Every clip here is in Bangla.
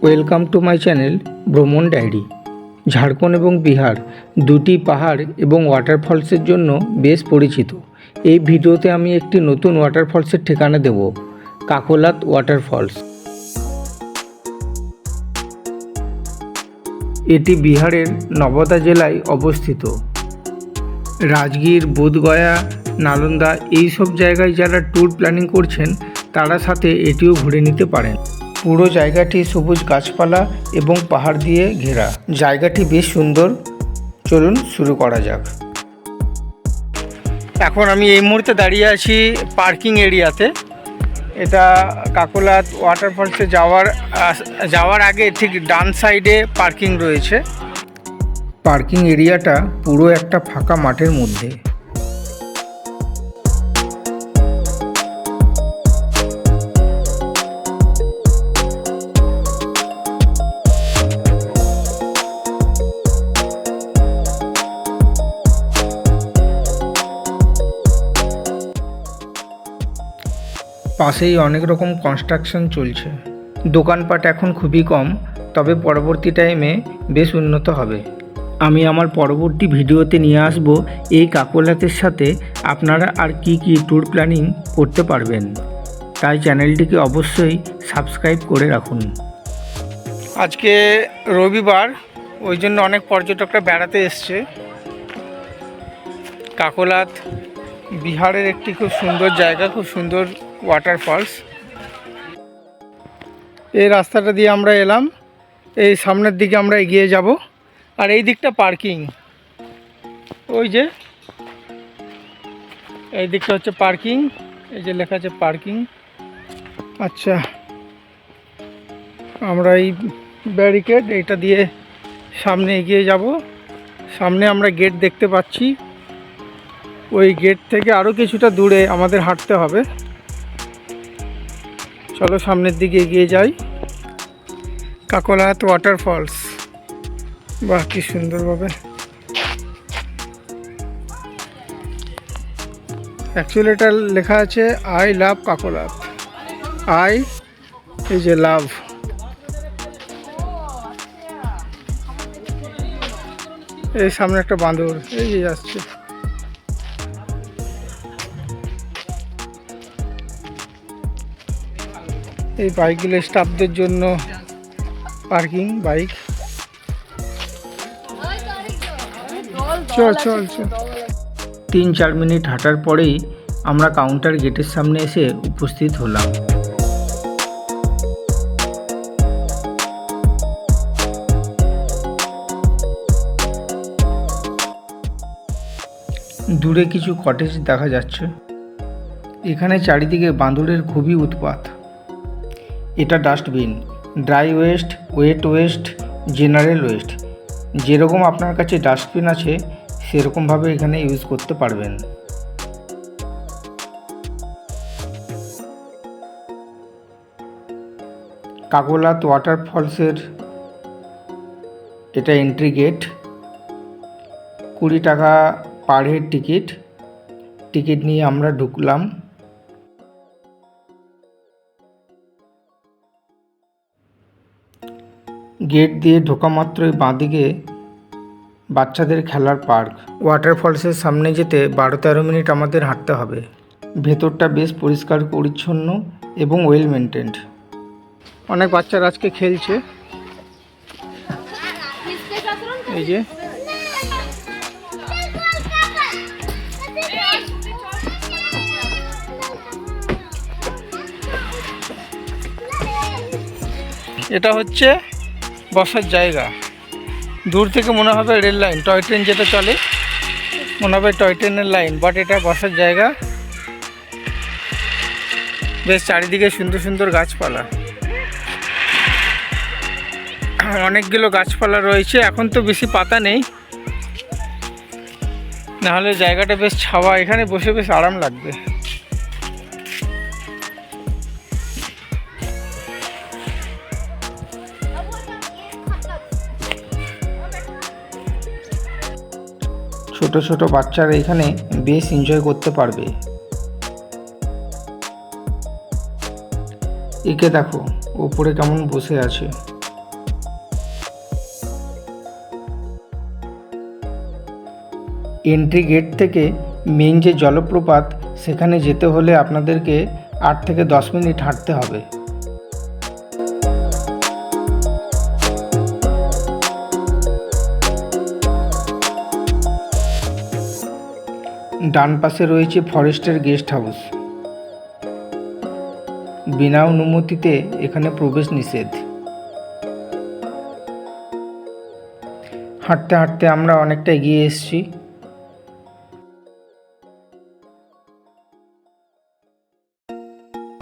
ওয়েলকাম টু মাই চ্যানেল ভ্রমণ ডায়েরি। ঝাড়খণ্ড এবং বিহার দুটি পাহাড় এবং ওয়াটারফলসের জন্য বেশ পরিচিত। এই ভিডিওতে আমি একটি নতুন ওয়াটারফলসের ঠিকানা দেব, কাকোলাত ওয়াটারফলস। এটি বিহারের নবদা জেলায় অবস্থিত। রাজগীর, বোধগয়া, নালন্দা এই সব জায়গায় যারা ট্যুর প্ল্যানিং করছেন তারা সাথে এটিও ঘুরে নিতে পারেন। পুরো জায়গাটি সবুজ গাছপালা এবং পাহাড় দিয়ে ঘেরা। জায়গাটি বেশ সুন্দর। চলুন শুরু করা যাক। এখন আমি এই মুহূর্তে দাঁড়িয়ে আছি পার্কিং এরিয়াতে। এটা কাকোলাত ওয়াটারফলসে যাওয়ার আগে ঠিক ডান সাইডে পার্কিং রয়েছে। পার্কিং এরিয়াটা পুরো একটা ফাঁকা মাঠের মধ্যে। পাশেই অনেক রকম কনস্ট্রাকশন চলছে। দোকানপাট এখন খুবই কম, তবে পরবর্তী টাইমে বেশ উন্নত হবে। আমি আমার পরবর্তী ভিডিওতে নিয়ে আসব এই কাকোলাতের সাথে আপনারা আর কি ট্যুর প্ল্যানিং করতে পারবেন, তাই চ্যানেলটিকে অবশ্যই সাবস্ক্রাইব করে রাখুন। আজকে রবিবার, ওই জন্য অনেক পর্যটকরা বেড়াতে এসছে। কাকোলাত বিহারের একটি খুব সুন্দর জায়গা, খুব সুন্দর ওয়াটারফলস। এই রাস্তাটা দিয়ে আমরা এলাম, এই সামনের দিকে আমরা এগিয়ে যাব। আর এই দিকটা পার্কিং, ওই যে এই দিকটা হচ্ছে পার্কিং। এই যে লেখা আছে পার্কিং। আচ্ছা, আমরা এই ব্যারিকেড এইটা দিয়ে সামনে এগিয়ে যাব। সামনে আমরা গেট দেখতে পাচ্ছি। ওই গেট থেকে আরও কিছুটা দূরে আমাদের হাঁটতে হবে। চলো সামনের দিকে এগিয়ে যাই। কাকোলাত ওয়াটারফলস, বাহ কি সুন্দরভাবে। অ্যাকচুয়ালি এটা লেখা আছে আই লাভ কাকোলাত। আই এই যে লাভ। এই সামনে একটা বাঁদর এই যে যাচ্ছে। এই বাইকগুলো স্টাফদের জন্য পার্কিং বাইক। চল 3-4 মিনিট হাঁটার পরেই আমরা কাউন্টার গেটের সামনে এসে উপস্থিত হলাম। দূরে কিছু কটেজ দেখা যাচ্ছে। এখানে চারিদিকে বাঁদরের খুবই উৎপাত। এটা dustbin, dry waste, wet waste, general waste. যেরকম আপনার কাছে ডাস্টবিন আছে সেরকমভাবে এখানে ইউজ করতে পারবেন। কাকোলাত ওয়াটারফলসের এটা এন্ট্রি গেট। 20 টাকা পার হেড টিকিট নিয়ে আমরা ঢুকলাম। গেট দিয়ে ঢোকা মাত্রই বাঁদিকে বাচ্চাদের খেলার পার্ক। ওয়াটারফলসের সামনে যেতে 12-13 মিনিট আমাদের হাঁটতে হবে। ভেতরটা বেশ পরিষ্কার পরিচ্ছন্ন এবং ওয়েল মেনটেন্ড। অনেক বাচ্চারা আজকে খেলছে। এই যে এটা হচ্ছে বসার জায়গা। দূর থেকে মনে হবে রেল লাইন, টয় ট্রেন যেটা চলে মনে হবে টয় ট্রেনের লাইন, বাট এটা বসার জায়গা। বেশ চারিদিকে সুন্দর সুন্দর গাছপালা, অনেকগুলো গাছপালা রয়েছে। এখন তো বেশি পাতা নেই, নাহলে জায়গাটা বেশ ছাওয়া, এখানে বসে বেশ আরাম লাগবে। ছোট ছোট বাচ্চারা এখানে বেশ এনজয় করতে পারবে। একে দেখো উপরে কেমন বসে আছে। এন্ট্রি গেট থেকে মেইন যে জলপ্রপাত সেখানে যেতে হলে আপনাদেরকে 8 থেকে 10 মিনিট হাঁটতে হবে। ডান পাশে রয়েছে ফরেস্টের গেস্ট হাউস। বিনা অনুমতিতে এখানে প্রবেশ নিষেধ। হাঁটতে হাঁটতে আমরা অনেকটা এগিয়ে এসেছি।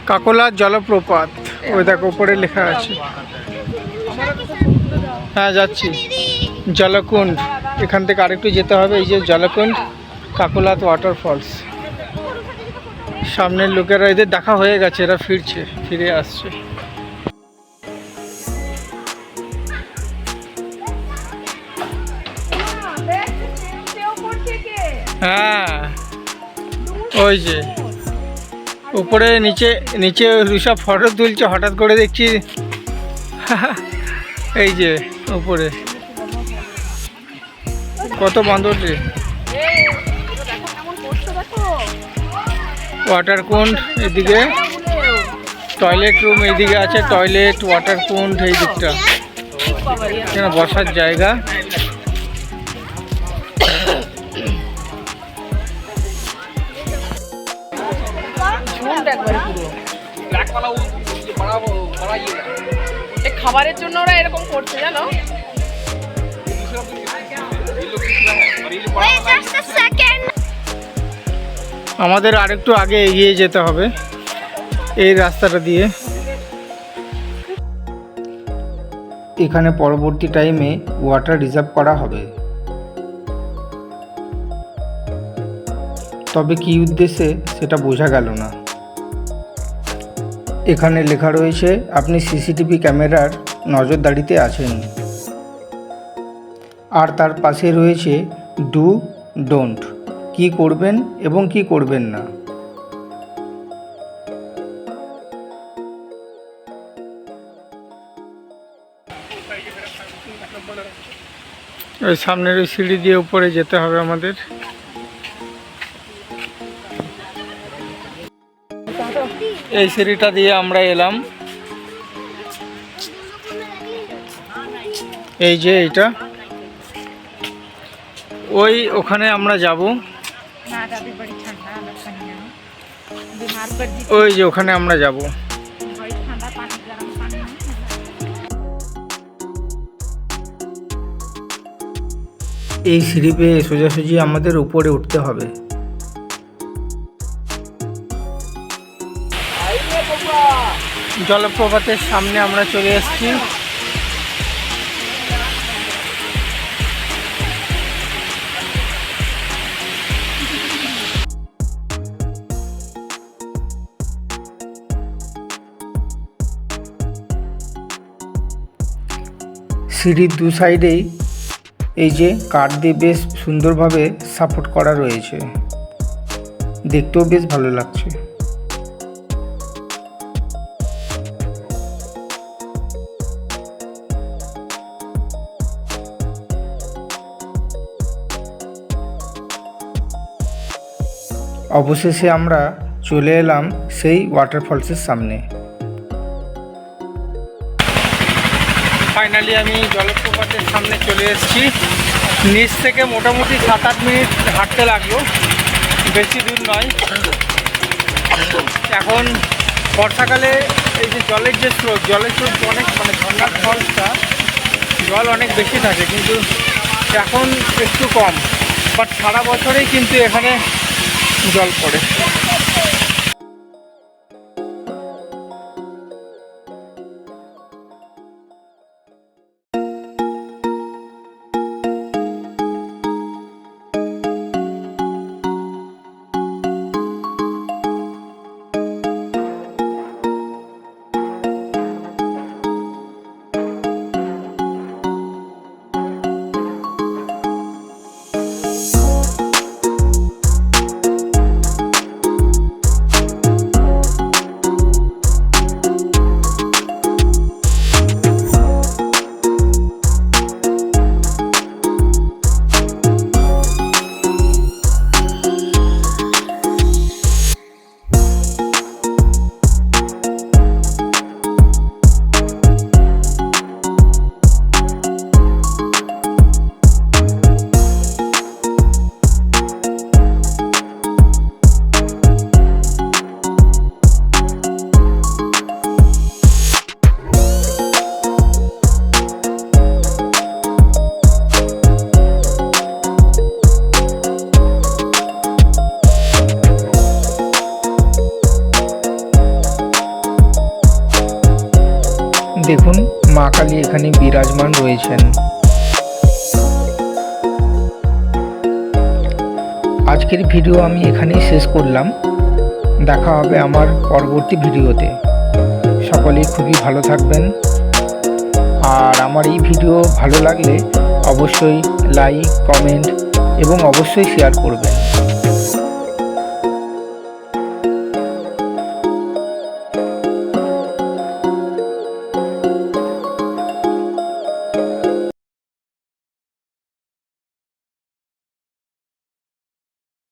কাকোলা জলপ্রপাত, ওই দেখো উপরে লেখা আছে। হ্যাঁ যাচ্ছি। জলকুণ্ড, এখান থেকে আরেকটু যেতে হবে। এই যে জলকুণ্ড, কাকোলাত ওয়াটারফলস। সামনের লোকেরা, এদের দেখা হয়ে গেছে, এরা ফিরে আসছে। হ্যাঁ ওই যে উপরে নিচে সব ফটো তুলছে, হঠাৎ করে দেখছি এই যে উপরে কত বান্দর রে। ওয়াটার কুন্ড এদিকে, টয়লেট রুম এইদিকে আছে, টয়লেট ওয়াটার কুন্ড এই দিকটা, এখানে বসার জায়গা। খাবারের জন্য ওরা এরকম করছে জানো। আমাদের আরেকটু আগে এগিয়ে যেতে হবে এই রাস্তাটা দিয়ে। এখানে পরবর্তী টাইমে ওয়াটার রিজার্ভ করা হবে, তবে কী উদ্দেশ্যে সেটা বোঝা গেল না। এখানে লেখা রয়েছে আপনি সিসিটিভি ক্যামেরার নজরদারিতে আছেন, আর তার পাশে রয়েছে ডু ডোন্ট, কি করবেন এবং কি করবেন না। ওই সামনের ওই সিঁড়ি দিয়ে উপরে যেতে হবে আমাদের। এই সিঁড়িটা দিয়ে আমরা এলাম, এই যে এইটা, ওখানে আমরা যাব। ওই যে ওখানে আমরা যাব। এই সিঁড়ি পেয়ে সোজাসুজি আমাদের উপরে উঠতে হবে। জলপ্রপাতের সামনে আমরা চলে এসেছি। সিঁড়ির দু সাইডেই এই যে কাঠ দিয়ে বেশ সুন্দরভাবে সাপোর্ট করা রয়েছে, দেখতেও বেশ ভালো লাগছে। অবশেষে আমরা চলে এলাম সেই ওয়াটারফলসের সামনে। ফাইনালি আমি জলপ্রপাতের সামনে চলে এসেছি। নিচ থেকে মোটামুটি 7-8 মিনিট হাঁটতে লাগলো, বেশি দূর নয়। এখন বর্ষাকালে এই যে জলের স্রোত অনেক, মানে ঝর্ণার ফলসটা জল অনেক বেশি থাকে, কিন্তু এখন একটু কম, বাট সারা বছরেই কিন্তু এখানে জল পড়ে। দেখুন মা কালী এখানে বিরাজমান রয়েছেন। আজকের ভিডিও আমি এখানেই শেষ করলাম। দেখা হবে আমার পরবর্তী ভিডিওতে। সকলেই খুবই ভালো থাকবেন। আর আমার এই ভিডিও ভালো লাগলে অবশ্যই লাইক, কমেন্ট এবং অবশ্যই শেয়ার করবেন।